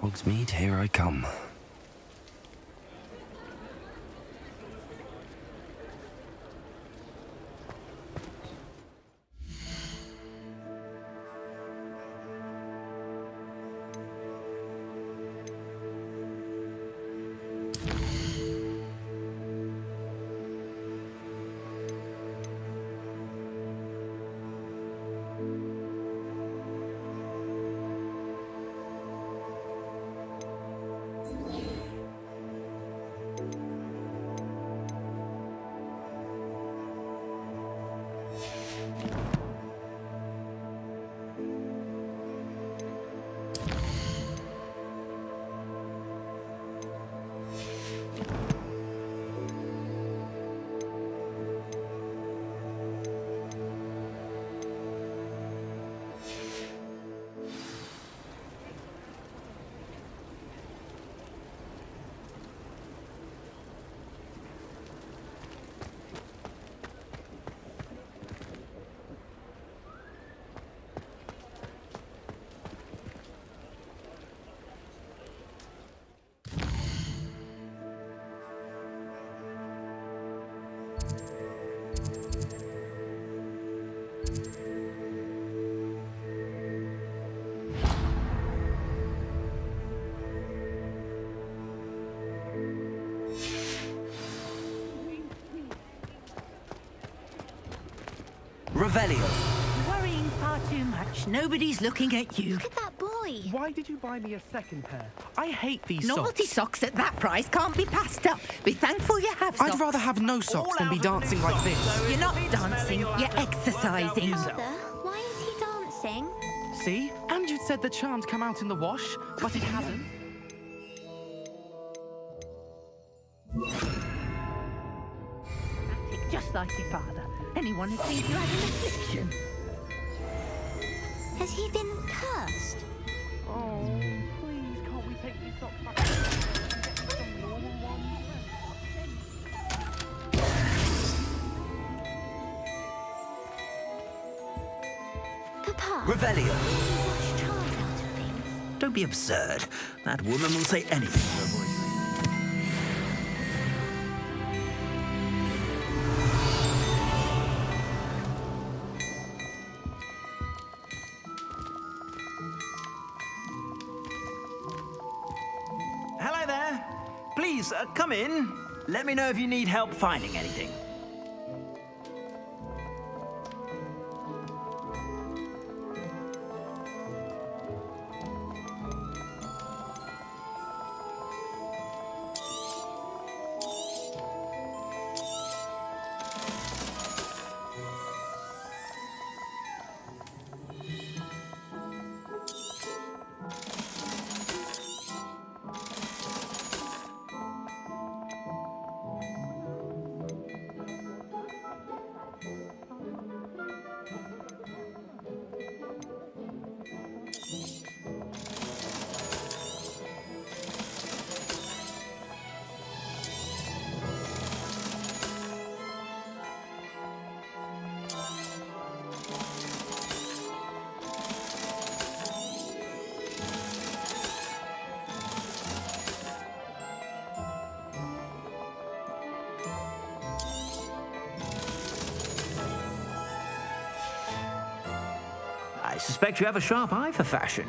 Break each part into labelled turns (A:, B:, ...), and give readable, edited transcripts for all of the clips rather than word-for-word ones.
A: Hogsmeade, here I come.
B: Revelio.
C: Worrying far too much. Nobody's looking at you.
D: Look at that boy.
E: Why did you buy me a second pair? I hate these
C: Novelty
E: socks.
C: socks at that price can't be passed up. Be thankful you have socks.
A: I'd rather have no socks than be dancing like this.
C: You're not dancing, you're exercising.
D: Father, why is he dancing?
E: See? And you said the charm's come out in the wash, but it hasn't.
C: like your father. Anyone who thinks you had an affliction.
D: Has he been cursed?
E: Oh, please, can't we take these socks back and get some normal ones?
D: Papa,
B: Revelio.
D: wash charms out of things.
B: Don't be absurd. That woman will say anything to avoid me. Hello there. Please, come in. Let me know if you need help finding anything. I suspect you have a sharp eye for fashion.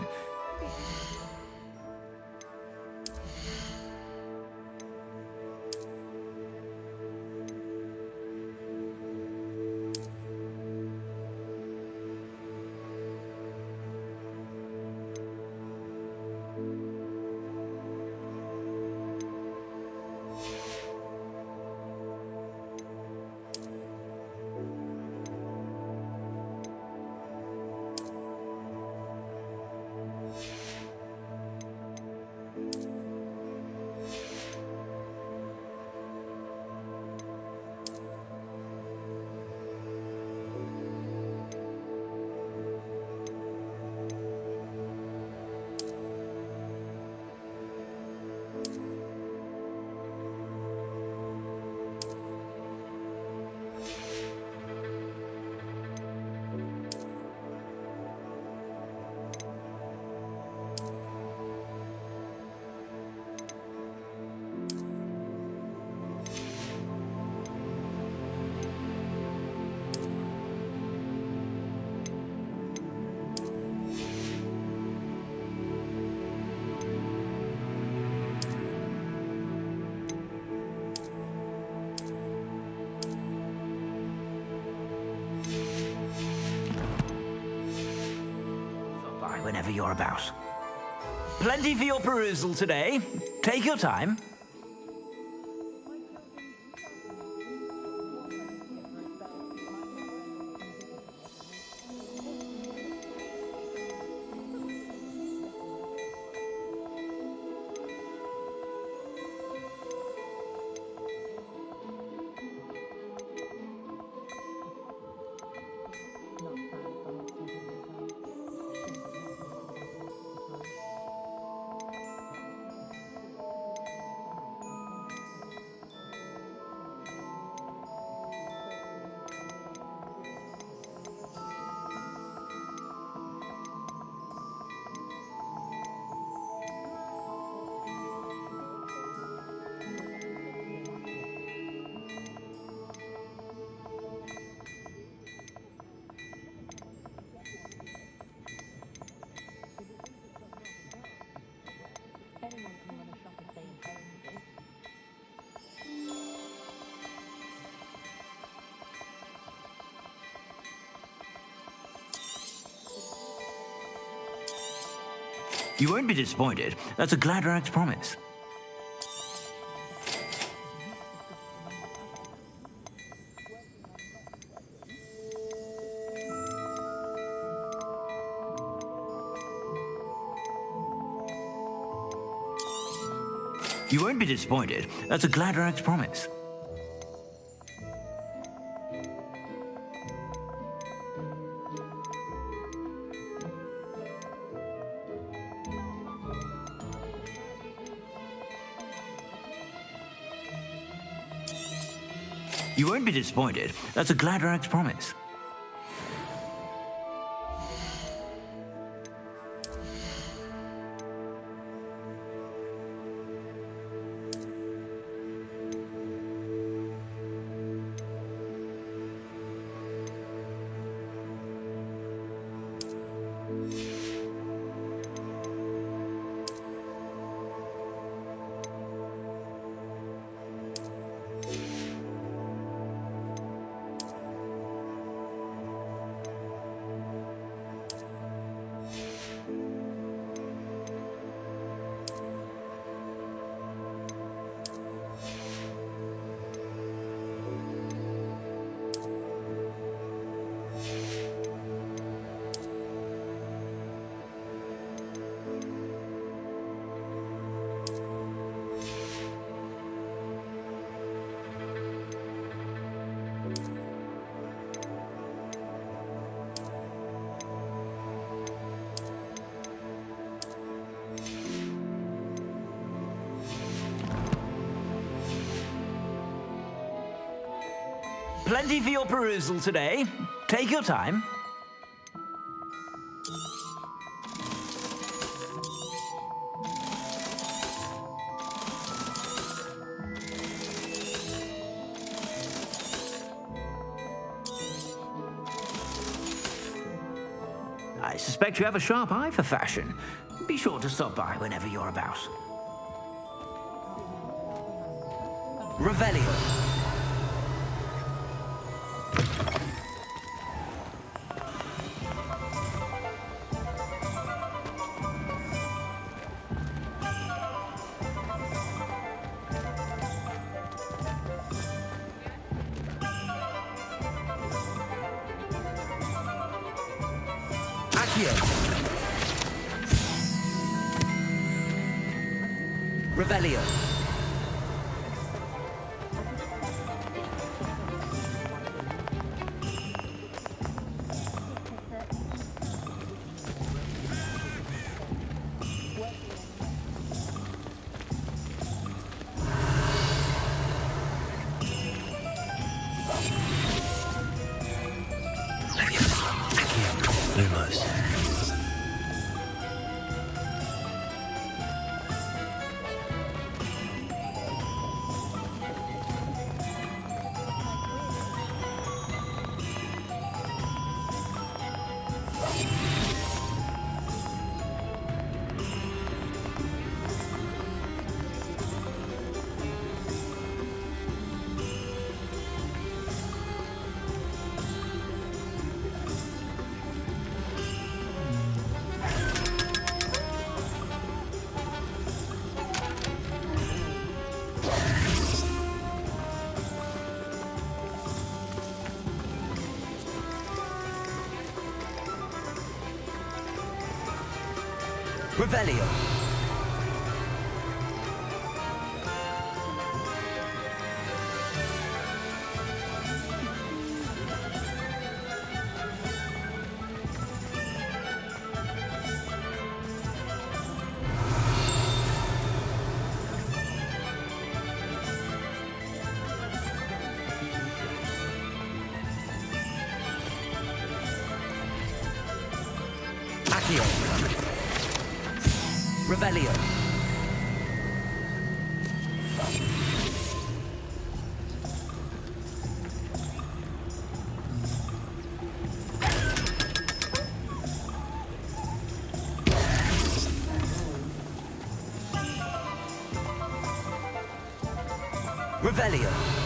B: Whenever you're about. Plenty for your perusal today. Take your time. You won't be disappointed. That's a Gladrag's promise. You won't be disappointed. That's a Gladrag's promise. You won't be disappointed. That's a Gladrax promise. Plenty for your perusal today. Take your time. I suspect you have a sharp eye for fashion. Be sure to stop by whenever you're about. Revelio. Revelio.
A: Lumos.
B: Revelio. Accio. Revelio. Revelio.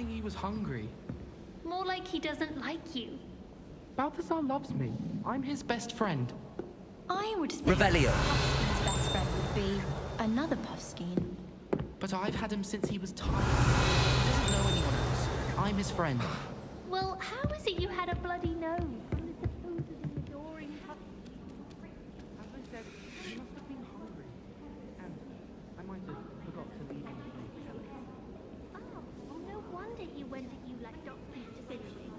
A: think he was hungry.
D: More like he doesn't like you.
A: Balthazar loves me. I'm his best friend.
D: I would think
B: Revelio.
D: Puffskein's best friend would be another Puffskein.
A: But I've had him since he was tiny. He doesn't know anyone else. I'm his friend.
D: Well, how is it you had a bloody nose from the supposedly adoring Puffskein?
A: As I said, he must have been hungry. And I might have forgot to leave him some Kelly.
D: Oh, no wonder he went at you like Doxy's to finishing.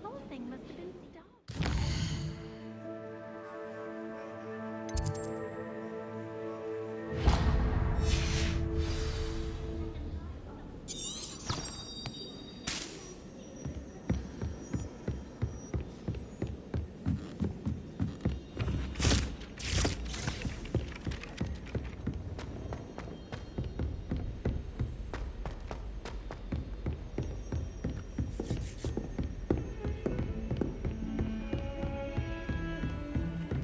D: The whole thing must have been starved.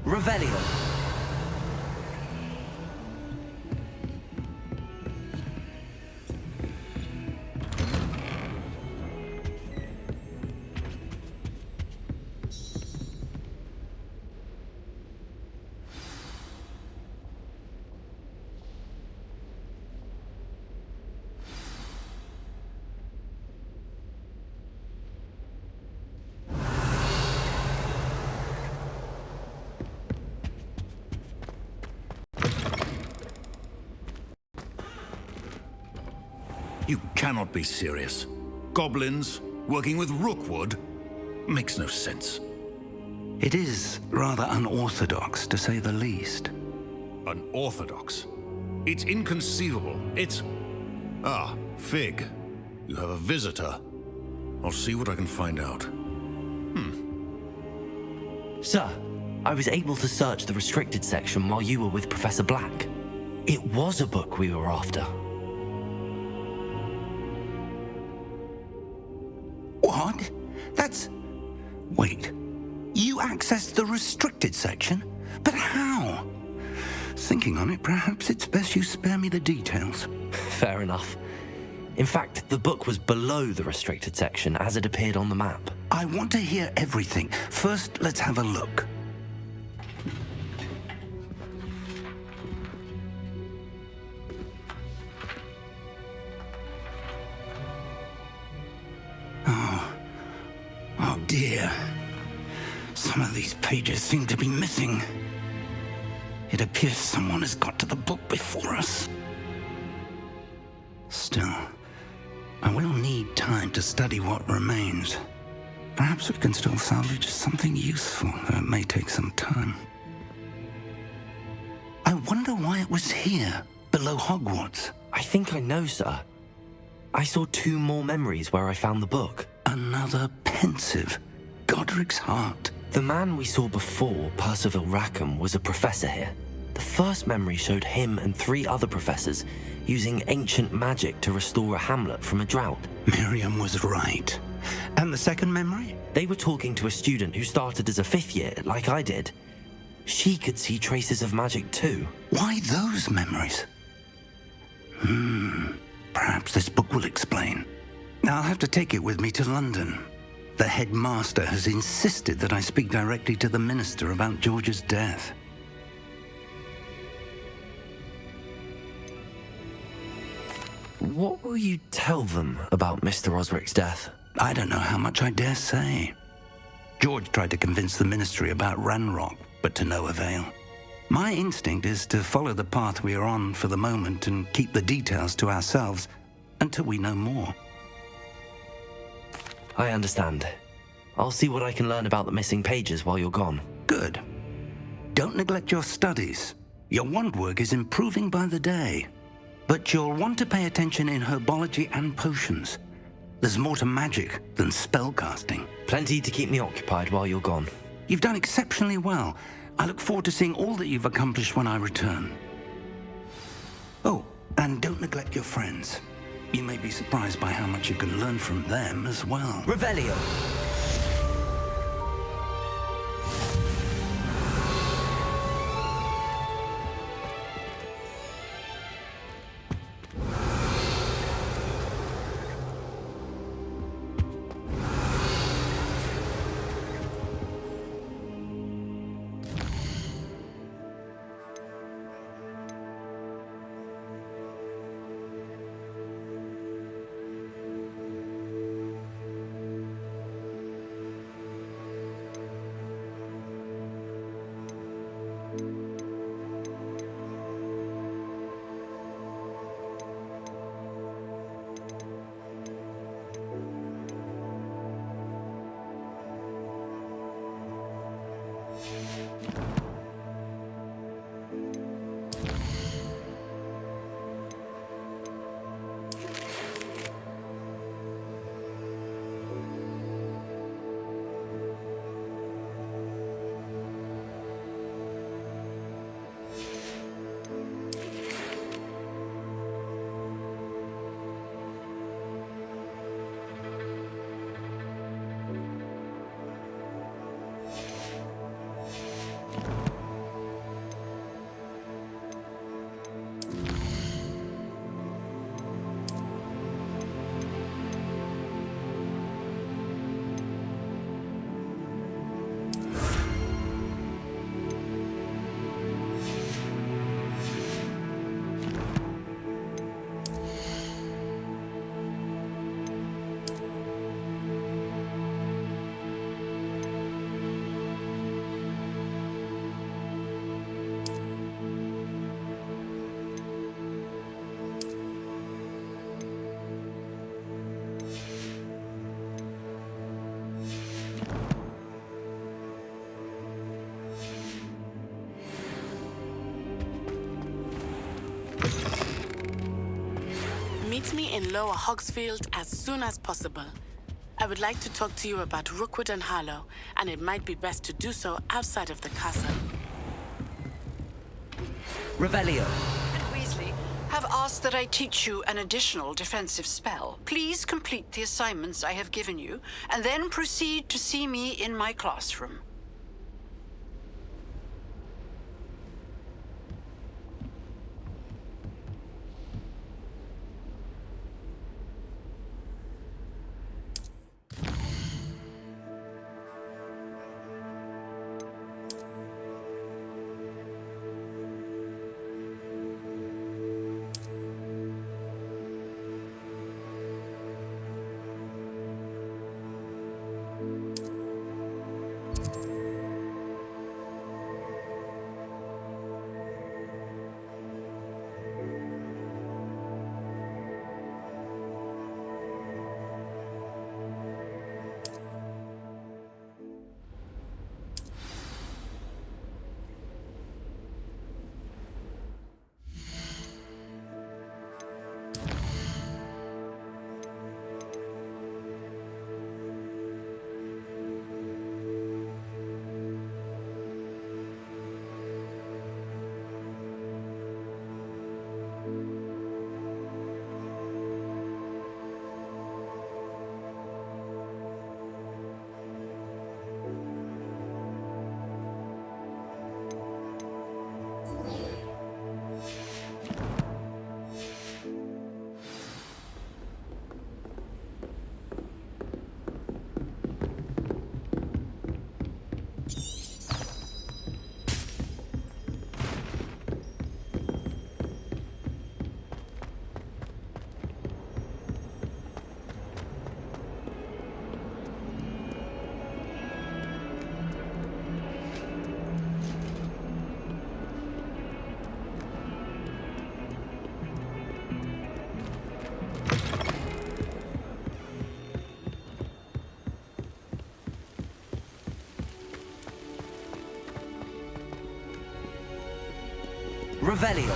B: Revelio.
F: You cannot be serious. Goblins working with Rookwood makes no sense.
G: It is rather unorthodox, to say the least.
F: Unorthodox? It's inconceivable. It's... Ah, Fig. You have a visitor. I'll see what I can find out.
B: Sir, I was able to search the restricted section while you were with Professor Black. It was a book we were after.
G: What? That's... Wait. You accessed the restricted section? But how? Thinking on it, perhaps it's best you spare me the details.
B: Fair enough. In fact, the book was below the restricted section as it appeared on the map.
G: I want to hear everything. First, let's have a look. Oh dear. Some of these pages seem to be missing. It appears someone has got to the book before us. Still, I will need time to study what remains. Perhaps we can still salvage something useful, though it may take some time. I wonder why it was here, below Hogwarts.
B: I think I know, sir. I saw 2 more memories where I found the book.
G: Another pensive. Godric's heart.
B: The man we saw before, Percival Rackham, was a professor here. The first memory showed him and 3 other professors using ancient magic to restore a hamlet from a drought.
G: Miriam was right. And the second memory?
B: They were talking to a student who started as a 5th year, like I did. She could see traces of magic too.
G: Why those memories? Perhaps this book will explain. I'll have to take it with me to London. The headmaster has insisted that I speak directly to the minister about George's death.
B: What will you tell them about Mr. Osric's death?
G: I don't know how much I dare say. George tried to convince the ministry about Ranrock, but to no avail. My instinct is to follow the path we are on for the moment and keep the details to ourselves until we know more.
B: I understand. I'll see what I can learn about the missing pages while you're gone.
G: Good. Don't neglect your studies. Your wand work is improving by the day. But you'll want to pay attention in herbology and potions. There's more to magic than spellcasting.
B: Plenty to keep me occupied while you're gone.
G: You've done exceptionally well. I look forward to seeing all that you've accomplished when I return. Oh, and don't neglect your friends. You may be surprised by how much you can learn from them as well.
B: Revelio!
H: Meet me in Lower Hogsfield as soon as possible. I would like to talk to you about Rookwood and Harlow, and it might be best to do so outside of the castle.
B: Revelio.
I: Weasley have asked that I teach you an additional defensive spell. Please complete the assignments I have given you, and then proceed to see me in my classroom.
B: Revelio.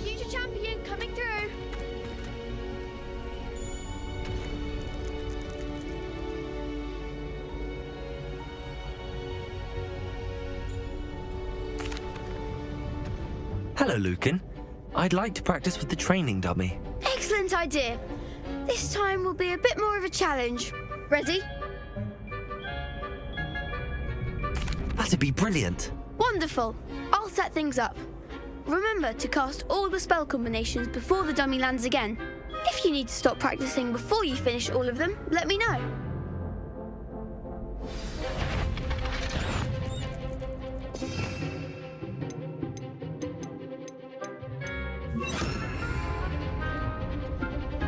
D: Future champion coming through.
B: Hello, Lucan. I'd like to practice with the training dummy.
J: Excellent idea. This time will be a bit more of a challenge. Ready?
B: That'd be brilliant.
J: Wonderful. I'll set things up. Remember to cast all the spell combinations before the dummy lands again. If you need to stop practicing before you finish all of them, let me know.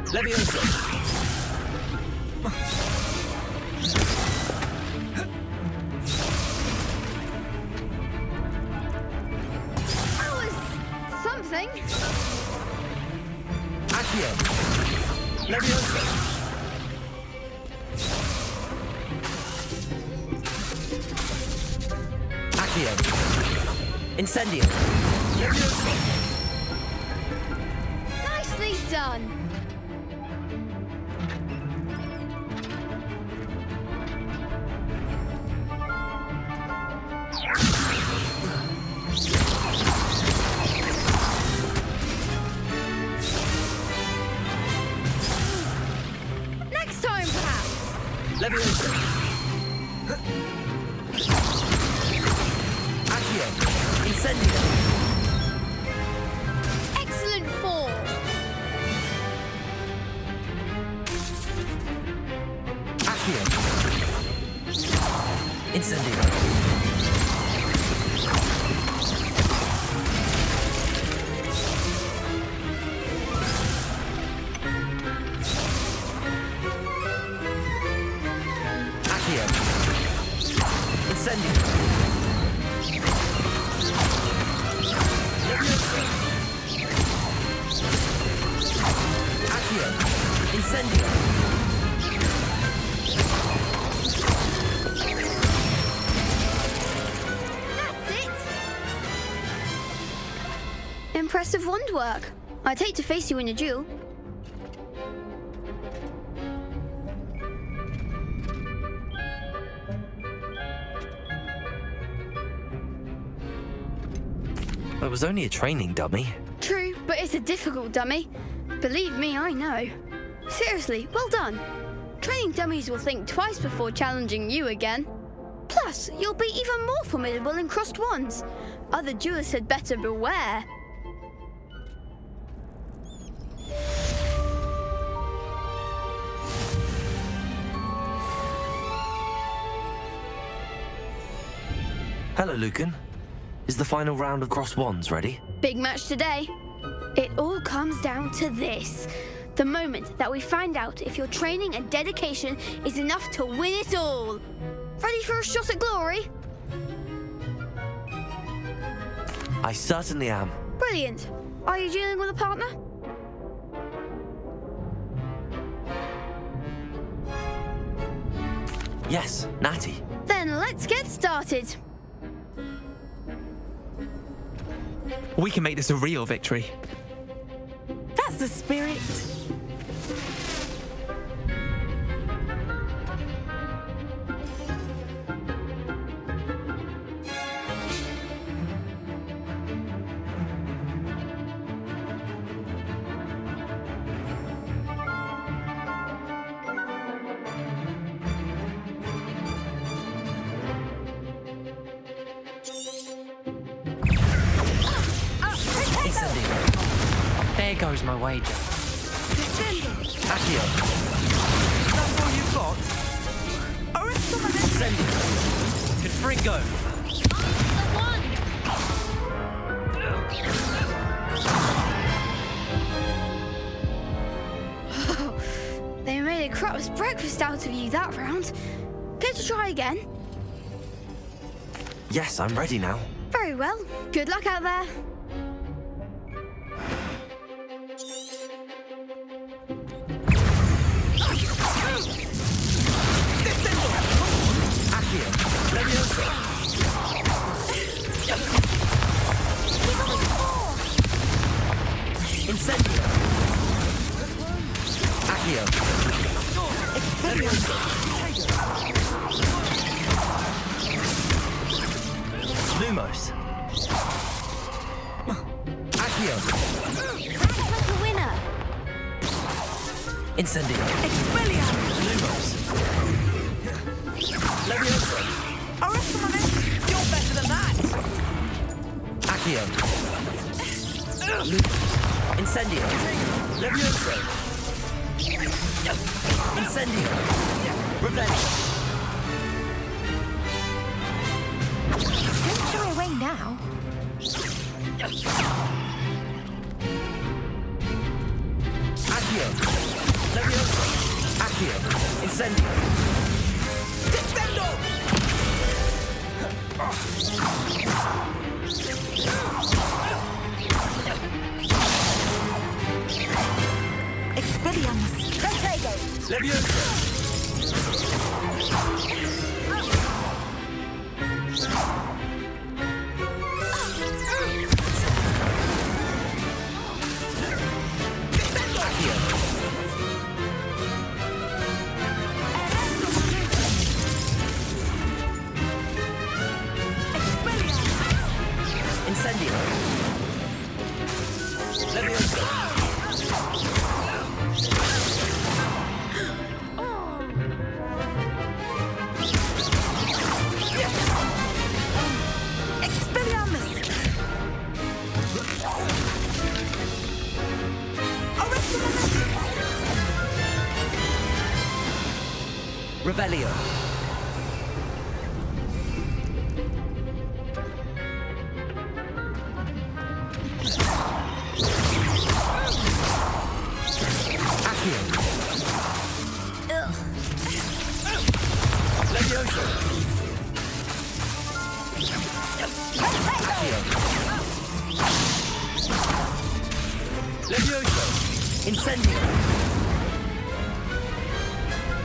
B: Leviosa.
J: That was something.
B: Accio. Leviosa. Accio. Incendio. Leviosa.
J: Nicely done.
B: Leviosa! Accio! Incendio!
J: Excellent fall.
B: Accio! Incendio! Incendio! Accio! Incendio!
J: That's it. Impressive wand work. I'd hate to face you in a duel.
B: It was only a training dummy.
J: True, but it's a difficult dummy. Believe me, I know. Seriously, well done. Training dummies will think twice before challenging you again. Plus, you'll be even more formidable in crossed wands. Other duelists had better beware.
B: Hello, Lucan. Is the final round of cross wands ready?
J: Big match today. It all comes down to this. The moment that we find out if your training and dedication is enough to win it all. Ready for a shot at glory?
B: I certainly am.
J: Brilliant. Are you dealing with a partner?
B: Yes, Natty.
J: Then let's get started.
E: We can make this a real victory.
H: That's the spirit.
E: There goes my wager.
B: Accio!
E: That's all you've got?
B: Incendio!
E: Confringo!
J: They made a crap's breakfast out of you that round. Care to try again?
B: Yes, I'm ready now.
J: Very well. Good luck out there.
B: Accio! Leviosa! Incendio! Accio! Leviosa! Lumos! Accio!
J: That's the winner.
B: Incendio! Lumos! Leviosa!
E: You're better than that!
B: Accio! Incendio! Leviosa! Incendio! Revenge!
C: Don't shy away now.
B: Accio! Leviosa! Accio! Incendio! Descendo!
C: Expelliarmus. Protego.
B: Leviosa! Incendio! Leviosa! Revelio. Accio. Levioso. Accio. Levioso. Incendio.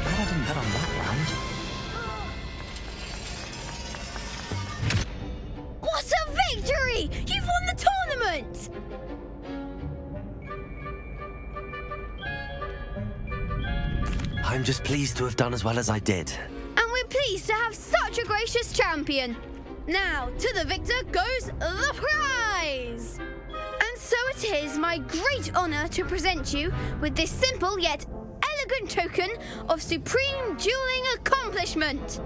B: Glad I didn't bet on that round.
J: What a victory! You've won the tournament!
B: I'm just pleased to have done as well as I did.
J: And we're pleased to have such a gracious champion. Now, to the victor goes the prize! And so it is my great honour to present you with this simple yet elegant token of supreme dueling accomplishment.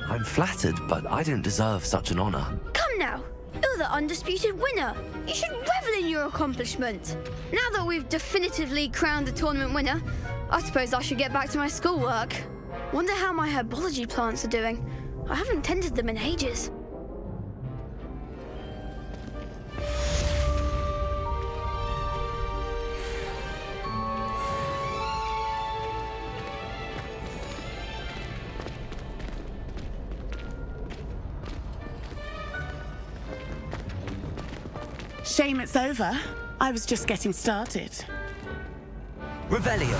B: I'm flattered, but I don't deserve such an honour.
J: Come now, you're the undisputed winner. You should revel in your accomplishment. Now that we've definitively crowned the tournament winner, I suppose I should get back to my schoolwork. Wonder how my herbology plants are doing. I haven't tended them in ages.
H: Shame it's over. I was just getting started.
B: Revelio.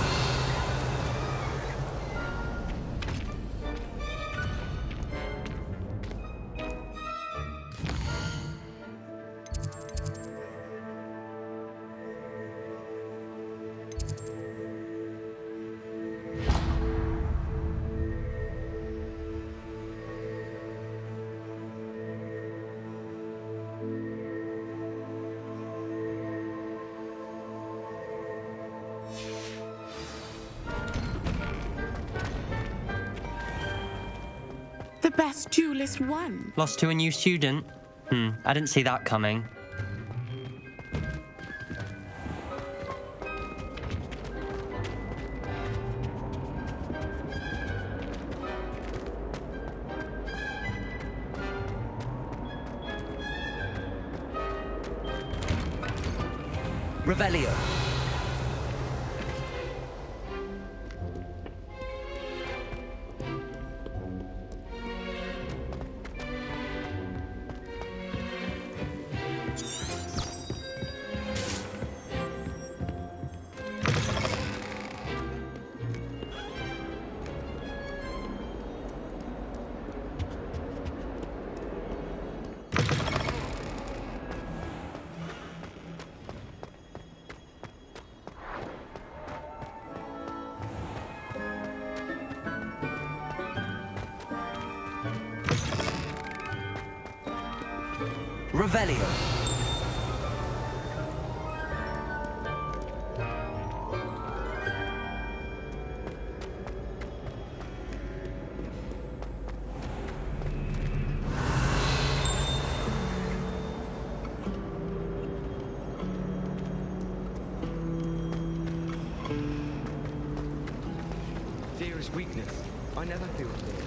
H: The best duelist won.
K: Lost to a new student? I didn't see that coming.
B: Revelio. Revelio.
A: Fear is weakness. I never feel fear.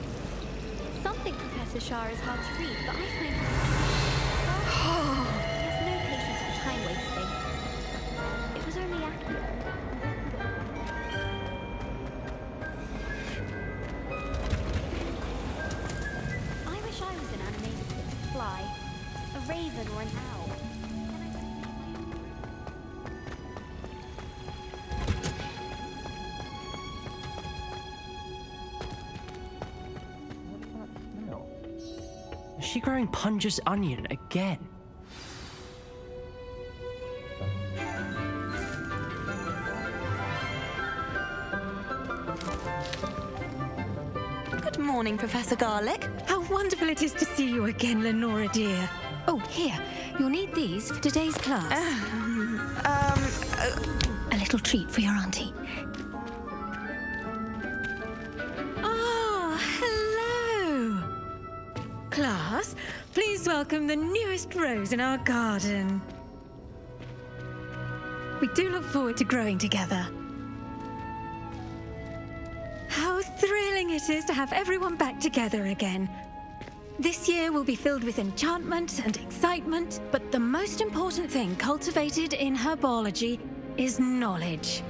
D: Something Professor Shah is hard to read, but I find him he has no patience for time wasting. It was only Accio. I wish I was an animated that could fly. A raven or an owl.
K: Is she growing Punja's onion again?
C: Good morning, Professor Garlick. How wonderful it is to see you again, Lenora dear. Oh, here. You'll need these for today's class. A little treat for your auntie. Oh, hello. Class, please welcome the newest rose in our garden. We do look forward to growing together. How thrilling it is to have everyone back together again. This year will be filled with enchantment and excitement, but the most important thing cultivated in herbology is knowledge.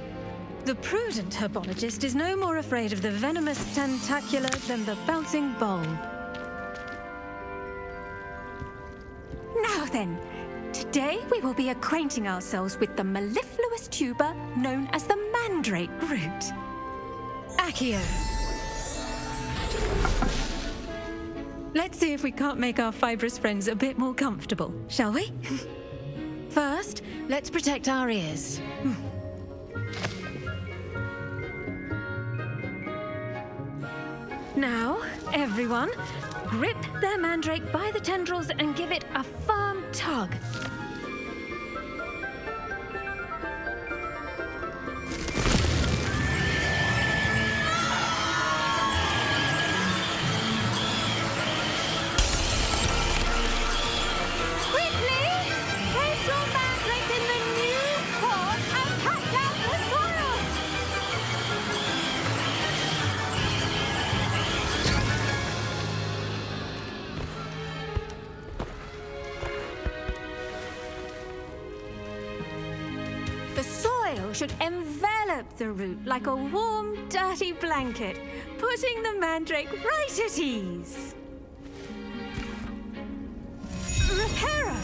C: The prudent herbologist is no more afraid of the venomous tentacula than the bouncing bowl. Now then, today we will be acquainting ourselves with the mellifluous tuber known as the mandrake root. Accio. Let's see if we can't make our fibrous friends a bit more comfortable, shall we? First, let's protect our ears. Now, everyone, grip their mandrake by the tendrils and give it a firm tug. Should envelop the root like a warm, dirty blanket, putting the mandrake right at ease. Reparo!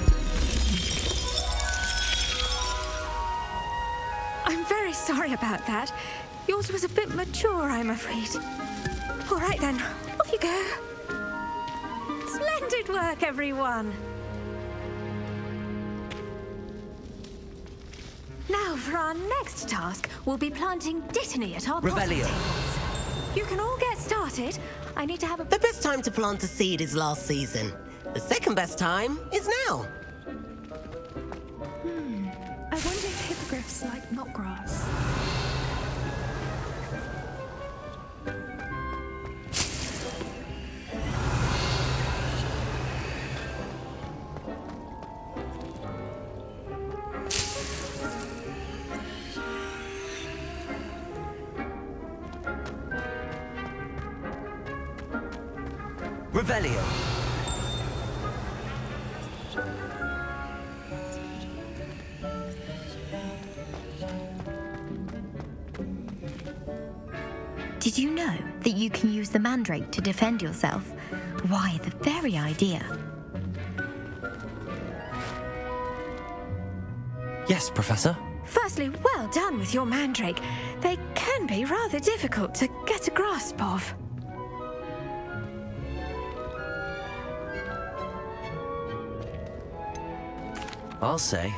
C: I'm very sorry about that. Yours was a bit mature, I'm afraid. All right then, off you go. Splendid work, everyone. Now, for our next task, we'll be planting dittany at our
L: Revelio.
C: tables. You can all get started. I need to have a...
L: The best time to plant a seed is last season. The second best time is now.
M: I wonder if hippogriffs like knotgrass.
L: Revelio.
N: Did you know that you can use the mandrake to defend yourself? Why, the very idea.
B: Yes, Professor?
C: Firstly, well done with your mandrake. They can be rather difficult to get a grasp of.
B: I'll say,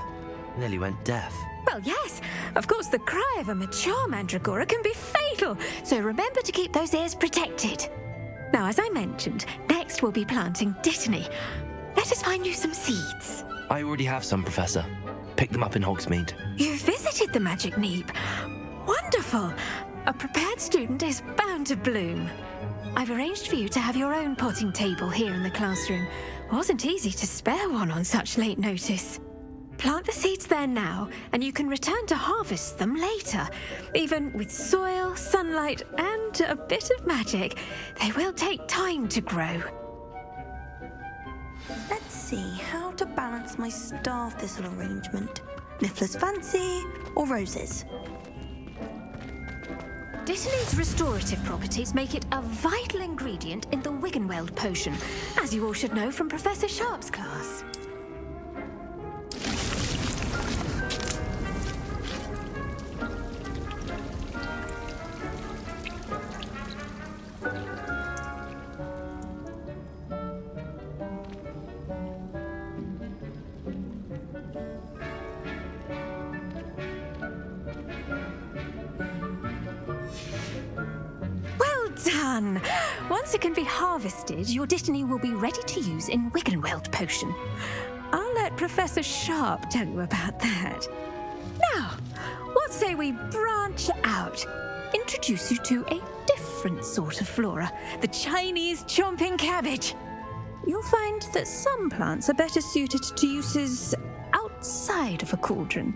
B: nearly went deaf.
C: Well, yes. Of course, the cry of a mature mandragora can be fatal, so remember to keep those ears protected. Now, as I mentioned, next we'll be planting dittany. Let us find you some seeds.
B: I already have some, Professor. Picked them up in Hogsmeade.
C: You visited the Magic Neep. Wonderful. A prepared student is bound to bloom. I've arranged for you to have your own potting table here in the classroom. Wasn't easy to spare one on such late notice. Plant the seeds there now, and you can return to harvest them later. Even with soil, sunlight, and a bit of magic, they will take time to grow.
O: Let's see how to balance my star thistle arrangement. Niffler's Fancy or roses?
C: Dittany's restorative properties make it a vital ingredient in the Wiggenweld potion, as you all should know from Professor Sharp's class. Done! Once it can be harvested, your dittany will be ready to use in Wiggenweld potion. I'll let Professor Sharp tell you about that. Now, what say we branch out? Introduce you to a different sort of flora, the Chinese chomping cabbage. You'll find that some plants are better suited to uses outside of a cauldron.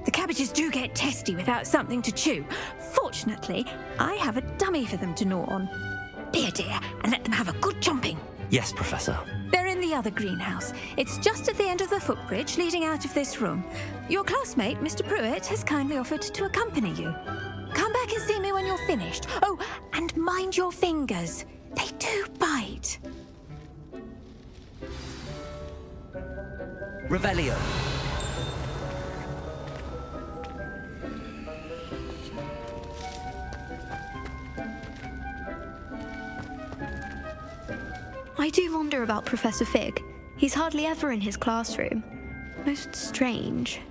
C: The cabbages do get testy without something to chew. Fortunately, I have a dummy for them to gnaw on. Be a dear and let them have a good chomping.
B: Yes, Professor.
C: They're in the other greenhouse. It's just at the end of the footbridge leading out of this room. Your classmate, Mr. Pruitt, has kindly offered to accompany you. Come back and see me when you're finished. Oh, and mind your fingers. They do bite.
B: Revelio.
J: I do wonder about Professor Fig. He's hardly ever in his classroom. Most strange.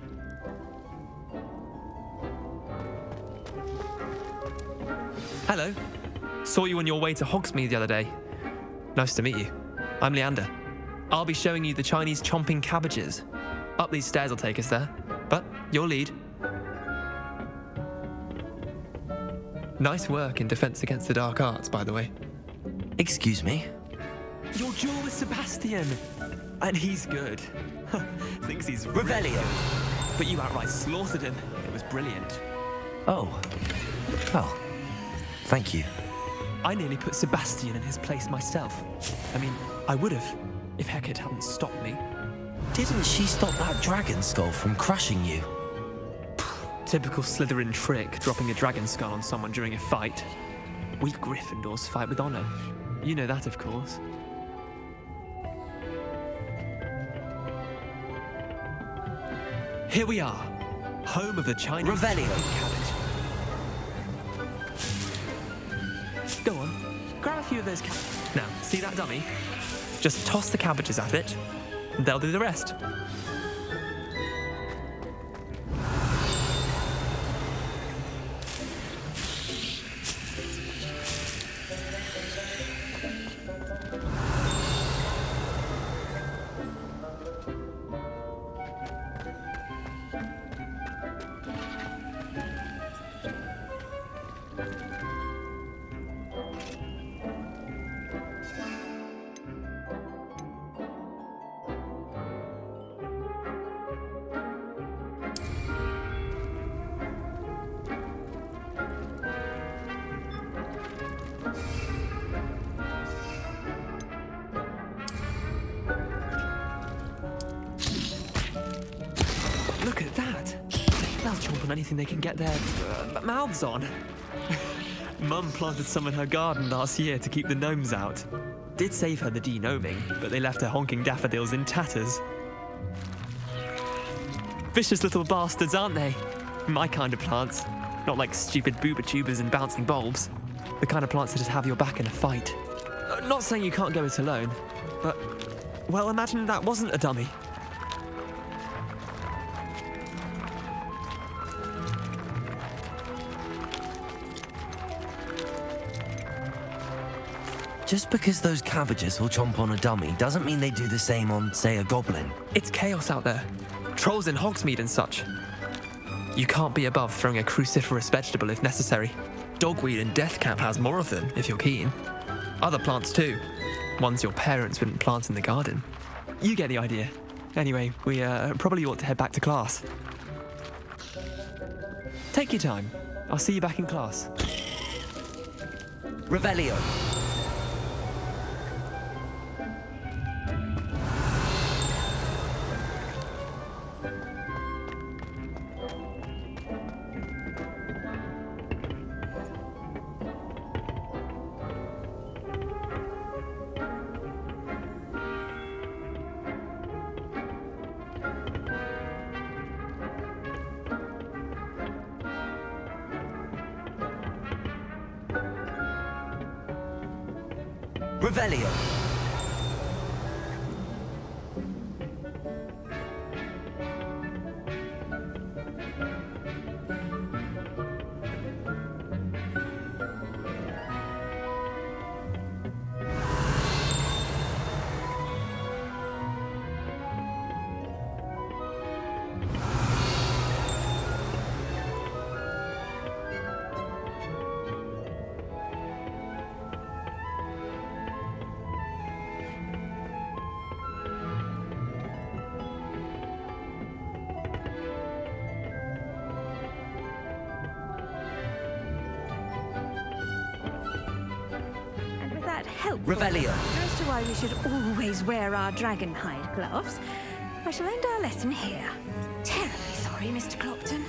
P: Hello. Saw you on your way to Hogsmeade the other day. Nice to meet you. I'm Leander. I'll be showing you the Chinese chomping cabbages. Up these stairs will take us there, but your lead. Nice work in Defense Against the Dark Arts, by the way.
B: Excuse me?
P: Your duel with Sebastian! And he's good. Thinks he's
B: Revelio!
P: But you outright slaughtered him. It was brilliant.
B: Oh. Well, thank you.
P: I nearly put Sebastian in his place myself. I mean, I would have, if Hecate hadn't stopped me.
B: Didn't she stop that dragon skull from crushing you?
P: Typical Slytherin trick, dropping a dragon skull on someone during a fight. We Gryffindors fight with honor. You know that, of course. Here we are, home of the Chinese
B: Revelio.
P: cabbage. Go on, grab a few of those cabbages. Now, see that dummy? Just toss the cabbages at it, and they'll do the rest. Look at that. They'll chomp on anything they can get their mouths on. Mum planted some in her garden last year to keep the gnomes out. Did save her the de-gnoming, but they left her honking daffodils in tatters. Vicious little bastards, aren't they? My kind of plants. Not like stupid booba tubers and bouncing bulbs. The kind of plants that just have your back in a fight. Not saying you can't go it alone, but, well, imagine that wasn't a dummy.
B: Just because those cabbages will chomp on a dummy doesn't mean they do the same on, say, a goblin.
P: It's chaos out there. Trolls in Hogsmeade and such. You can't be above throwing a cruciferous vegetable if necessary. Dogweed and Deathcap has more of them, if you're keen. Other plants too. Ones your parents wouldn't plant in the garden. You get the idea. Anyway, we probably ought to head back to class. Take your time. I'll see you back in class.
B: Revelio. Revelio.
C: helpful.
B: Revelio.
C: As to why we should always wear our dragon hide gloves, I shall end our lesson here. Terribly sorry, Mr. Clopton.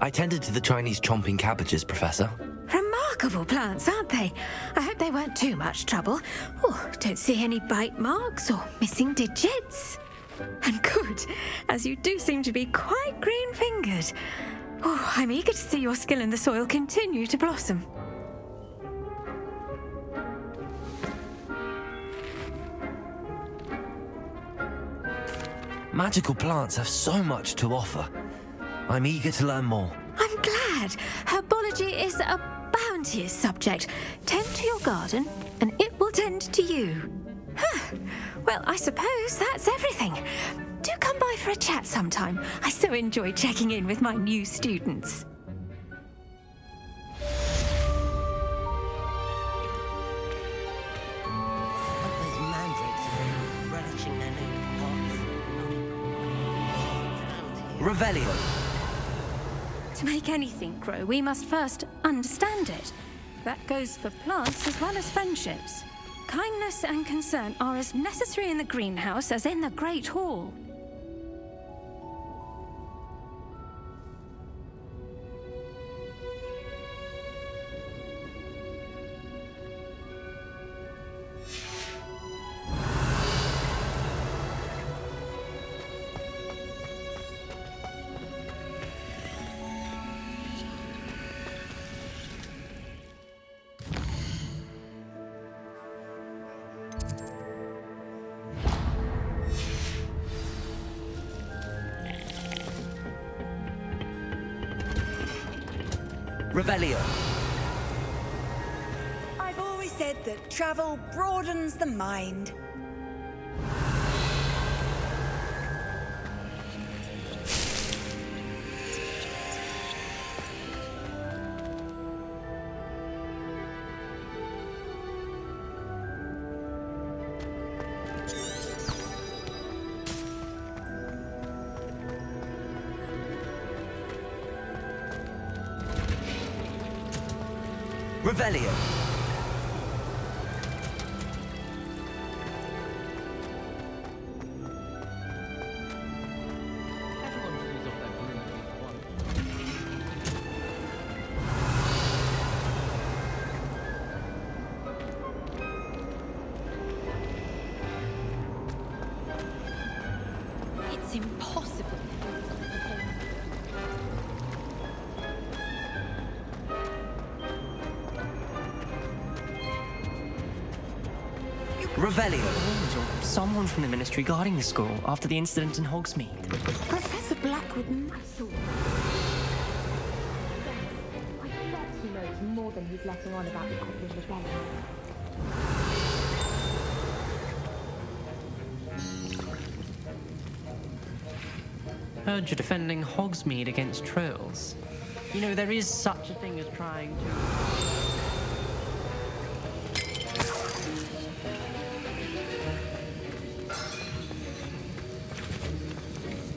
B: I tended to the Chinese chomping cabbages, Professor.
C: Remarkable plants, aren't they? I hope they weren't too much trouble. Oh, don't see any bite marks or missing digits. And good, as you do seem to be quite green-fingered. Oh, I'm eager to see your skill in the soil continue to blossom.
B: Magical plants have so much to offer. I'm eager to learn more.
C: I'm glad. Herbology is a bounteous subject. Tend to your garden, and it will tend to you. Huh. Well, I suppose that's everything. Do come by for a chat sometime. I so enjoy checking in with my new students.
L: What those mandrakes are doing, relishing their new pots.
B: Revelio.
C: To make anything grow, we must first understand it. That goes for plants as well as friendships. Kindness and concern are as necessary in the greenhouse as in the Great Hall.
B: Revelio.
Q: I've always said that travel broadens the mind.
B: Revelio.
A: Everyone sees off their broom at least once.
N: It's impossible.
B: Revelio.
K: Or someone from the ministry guarding the school after the incident in Hogsmeade.
M: Professor Blackwood.
D: I bet he knows more than he's letting on about the Queen's rebellion.
K: Heard you're defending Hogsmeade against trolls. You know, there is such a thing as trying to...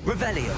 B: Revelio.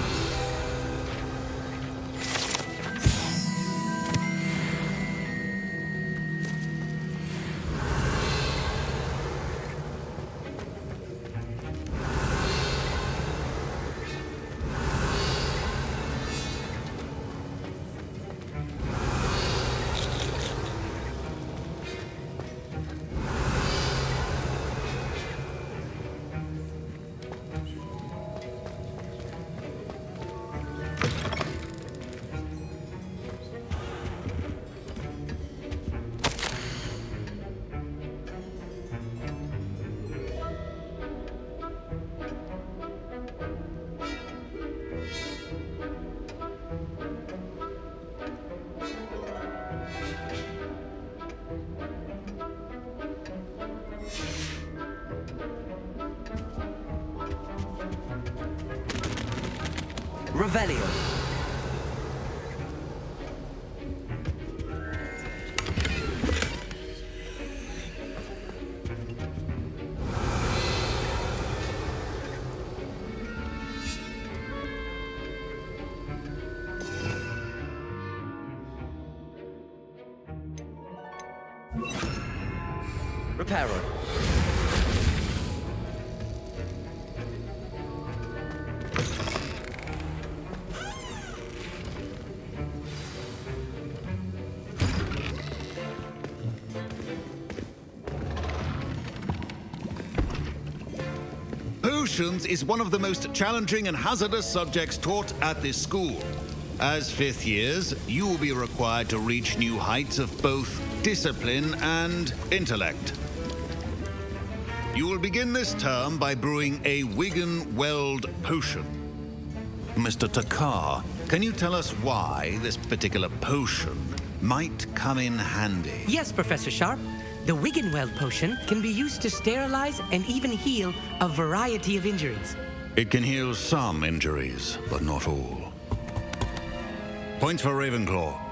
B: Revelio.
R: Reparo.
F: Potions is one of the most challenging and hazardous subjects taught at this school. As fifth years, you will be required to reach new heights of both discipline and intellect. You will begin this term by brewing a Wigan-Weld potion. Mr. Takar, can you tell us why this particular potion might come in handy?
S: Yes, Professor Sharp. The Wigan-Weld potion can be used to sterilize and even heal a variety of injuries.
F: It can heal some injuries, but not all. Points for Ravenclaw.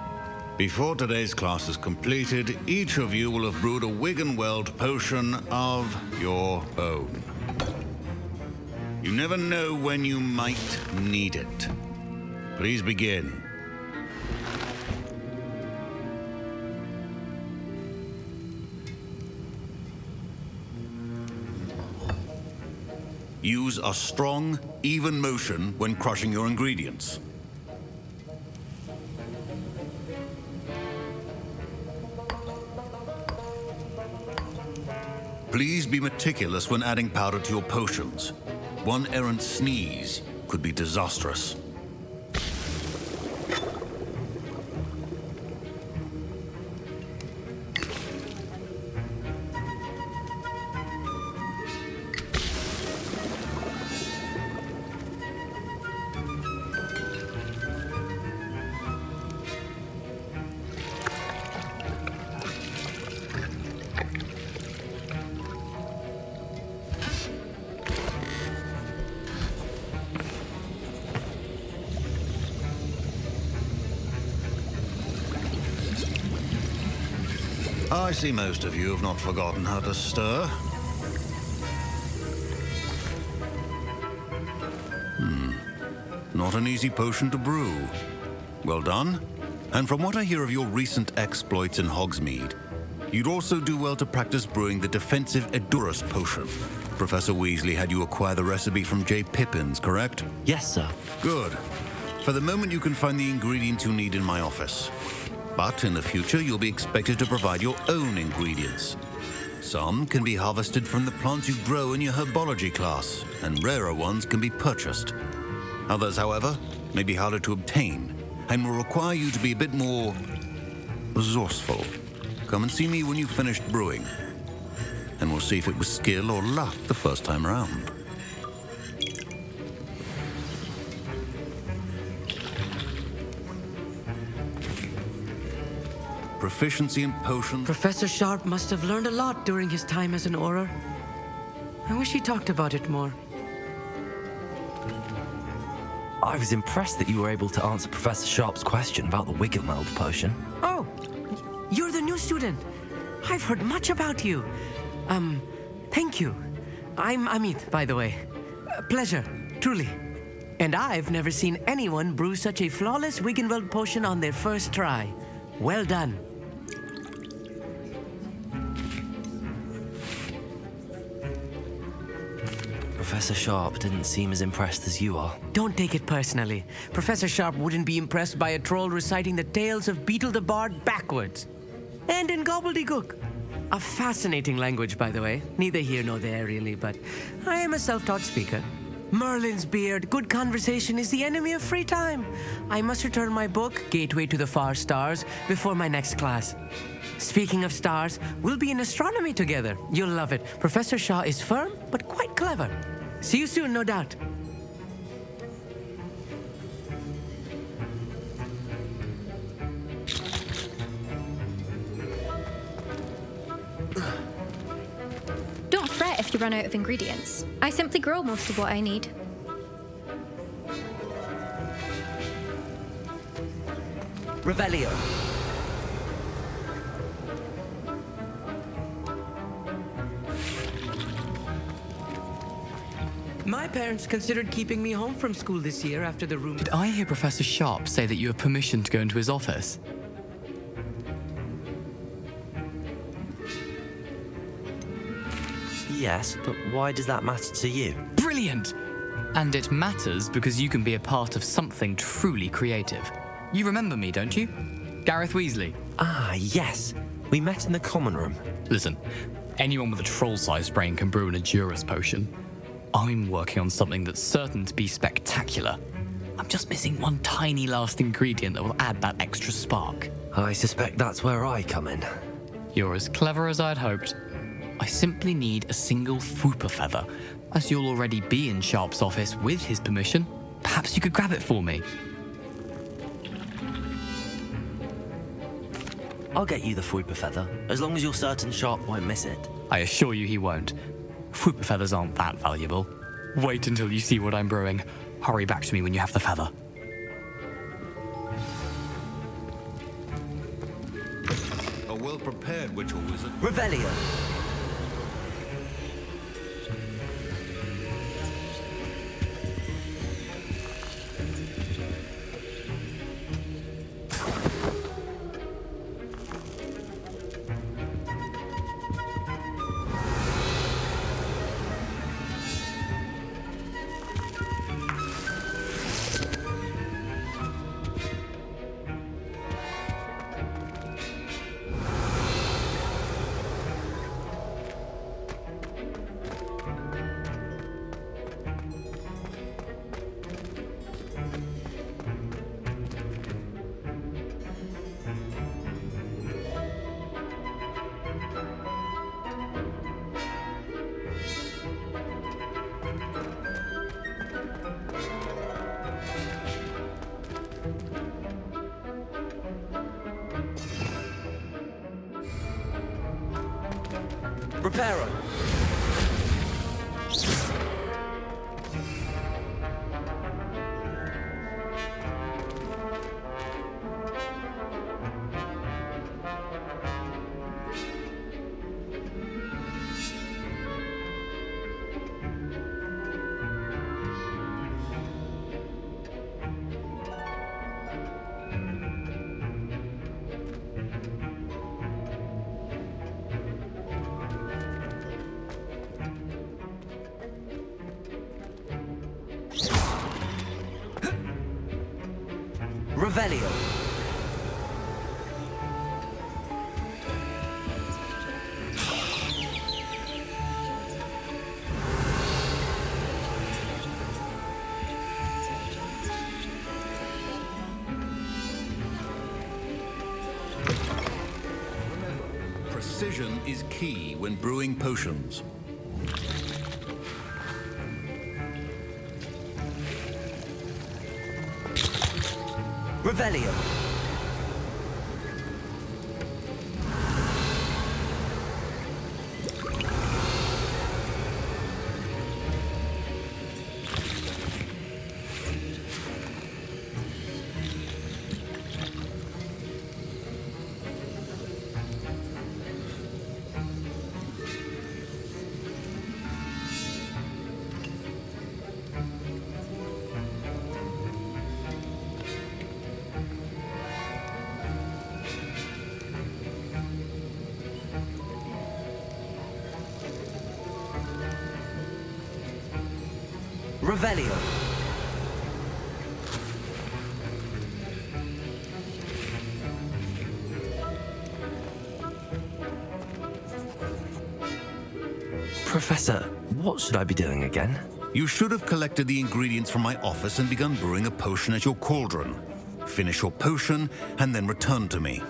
F: Before today's class is completed, each of you will have brewed a Wigan-Weld potion of your own. You never know when you might need it. Please begin. Use a strong, even motion when crushing your ingredients. Please be meticulous when adding powder to your potions. One errant sneeze could be disastrous. I see most of you have not forgotten how to stir. Not an easy potion to brew. Well done. And from what I hear of your recent exploits in Hogsmeade, you'd also do well to practice brewing the defensive Edurus potion. Professor Weasley had you acquire the recipe from J. Pippins, correct?
B: Yes, sir.
F: Good. For the moment, you can find the ingredients you need in my office. But in the future, you'll be expected to provide your own ingredients. Some can be harvested from the plants you grow in your herbology class, and rarer ones can be purchased. Others, however, may be harder to obtain, and will require you to be a bit more resourceful. Come and see me when you've finished brewing, and we'll see if it was skill or luck the first time around. Proficiency in potions.
S: Professor Sharp must have learned a lot during his time as an Auror. I wish he talked about it more.
B: I was impressed that you were able to answer Professor Sharp's question about the Wigan-Weld potion.
S: Oh, you're the new student. I've heard much about you. Thank you. I'm Amit, by the way. Pleasure, truly. And I've never seen anyone brew such a flawless Wigan-Weld potion on their first try. Well done.
B: Professor Sharp didn't seem as impressed as you are.
S: Don't take it personally. Professor Sharp wouldn't be impressed by a troll reciting the tales of Beetle the Bard backwards. And in gobbledygook. A fascinating language, by the way. Neither here nor there, really, but I am a self-taught speaker. Merlin's beard, good conversation is the enemy of free time. I must return my book, Gateway to the Far Stars, before my next class. Speaking of stars, we'll be in astronomy together. You'll love it. Professor Shaw is firm, but quite clever. See you soon, no doubt.
T: Don't fret if you run out of ingredients. I simply grow most of what I need.
R: Revelio.
S: My parents considered keeping me home from school this year after the room.
U: Did I hear Professor Sharp say that you have permission to go into his office?
B: Yes, but why does that matter to you?
U: Brilliant! And it matters because you can be a part of something truly creative. You remember me, don't you? Gareth Weasley.
B: Ah, yes. We met in the common room.
U: Listen, anyone with a troll-sized brain can brew an Edurus potion. I'm working on something that's certain to be spectacular. I'm just missing one tiny last ingredient that will add that extra spark.
B: I suspect that's where I come in.
U: You're as clever as I'd hoped. I simply need a single Fwooper feather. As you'll already be in Sharp's office with his permission, perhaps you could grab it for me.
B: I'll get you the Fwooper feather, as long as you're certain Sharp won't miss it.
U: I assure you he won't. Fwooper feathers aren't that valuable. Wait until you see what I'm brewing. Hurry back to me when you have the feather.
F: A well-prepared witch or wizard.
B: Revelio. Reparo. Revelio.
F: Precision is key when brewing potions.
B: Revelio. Revelio. Professor, what should I be doing again?
F: You should have collected the ingredients from my office and begun brewing a potion at your cauldron. Finish your potion and then return to me.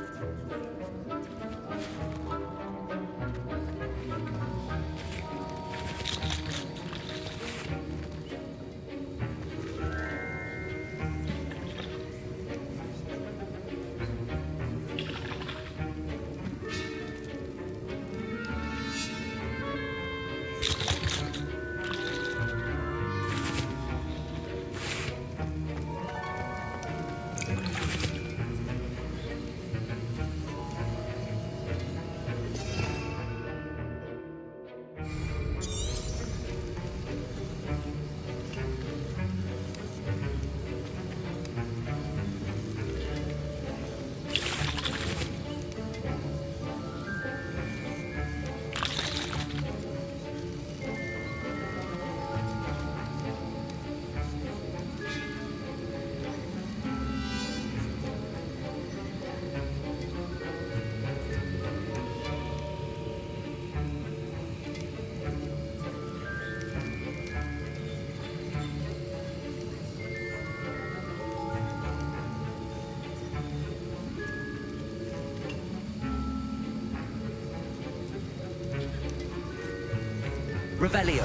R: Revelio.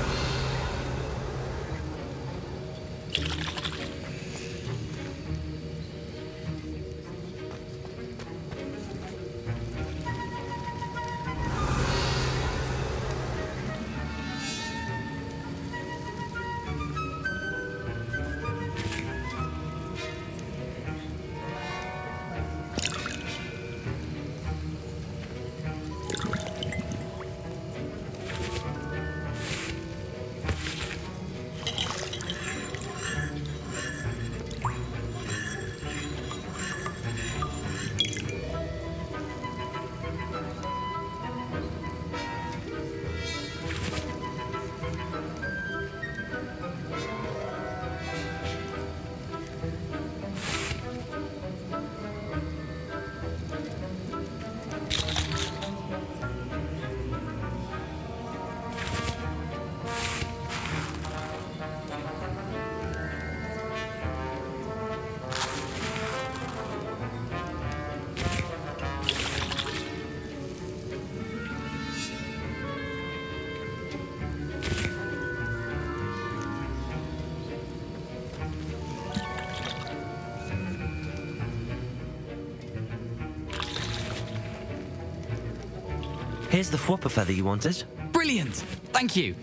B: Here's the Fwopper feather you wanted.
U: Brilliant! Thank you.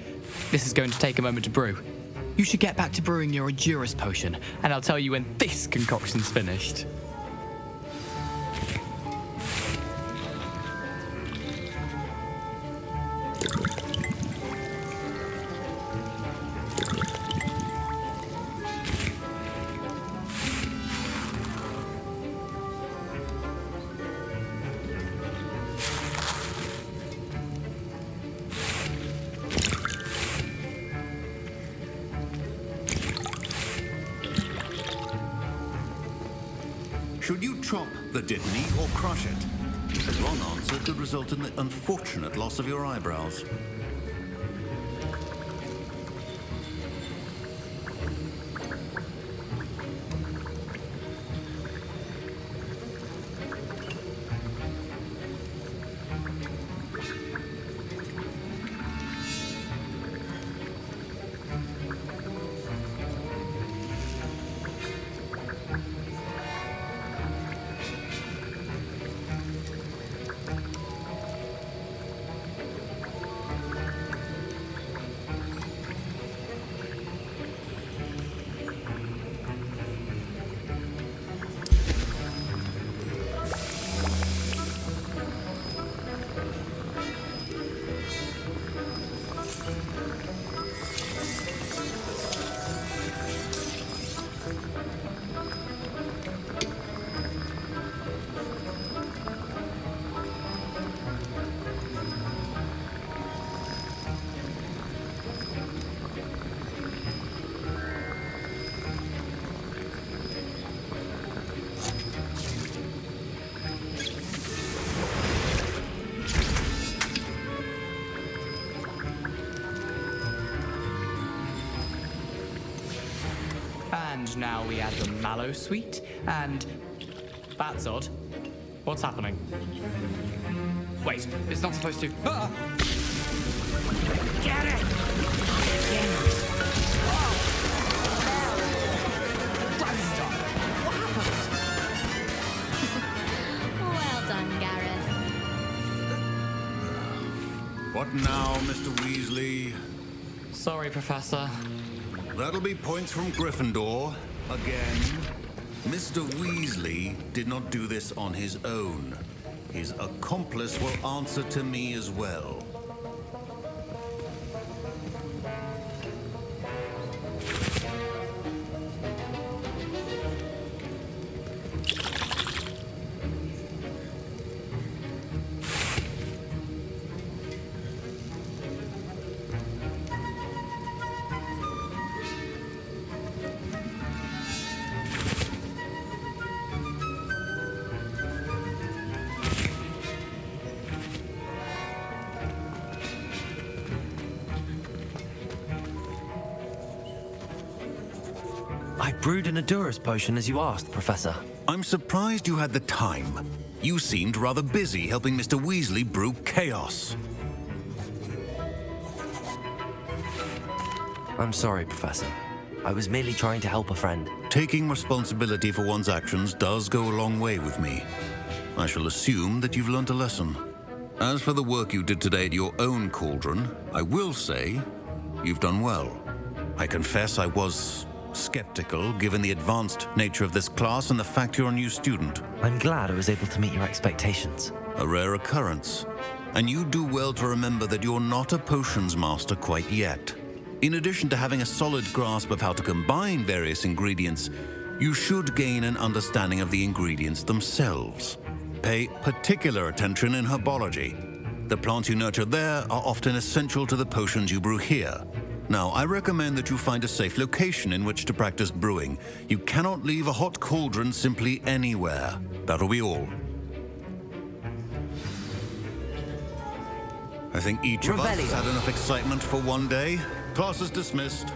U: This is going to take a moment to brew. You should get back to brewing your Edurus potion, and I'll tell you when this concoction's finished.
F: Should you chop the Dittany or crush it? The wrong answer could result in the unfortunate loss of your eyebrows.
U: And now we add the mallow sweet, and... That's odd. What's happening? Wait, it's not supposed to... Ah! Get it!
T: Well done, Gareth.
F: What now, Mr. Weasley?
U: Sorry, Professor.
F: That'll be points from Gryffindor. Again. Mr. Weasley did not do this on his own. His accomplice will answer to me as well.
B: I brewed an Edurus potion as you asked, Professor.
F: I'm surprised you had the time. You seemed rather busy helping Mr. Weasley brew chaos.
B: I'm sorry, Professor. I was merely trying to help a friend.
F: Taking responsibility for one's actions does go a long way with me. I shall assume that you've learnt a lesson. As for the work you did today at your own cauldron, I will say you've done well. I confess I was skeptical given the advanced nature of this class and the fact you're a new student.
B: I'm glad I was able to meet your expectations.
F: A rare occurrence. And you do well to remember that you're not a potions master quite yet. In addition to having a solid grasp of how to combine various ingredients, you should gain an understanding of the ingredients themselves. Pay particular attention in herbology. The plants you nurture there are often essential to the potions you brew here. Now, I recommend that you find a safe location in which to practice brewing. You cannot leave a hot cauldron simply anywhere. That'll be all. I think each of us has had enough excitement for one day. Class is dismissed.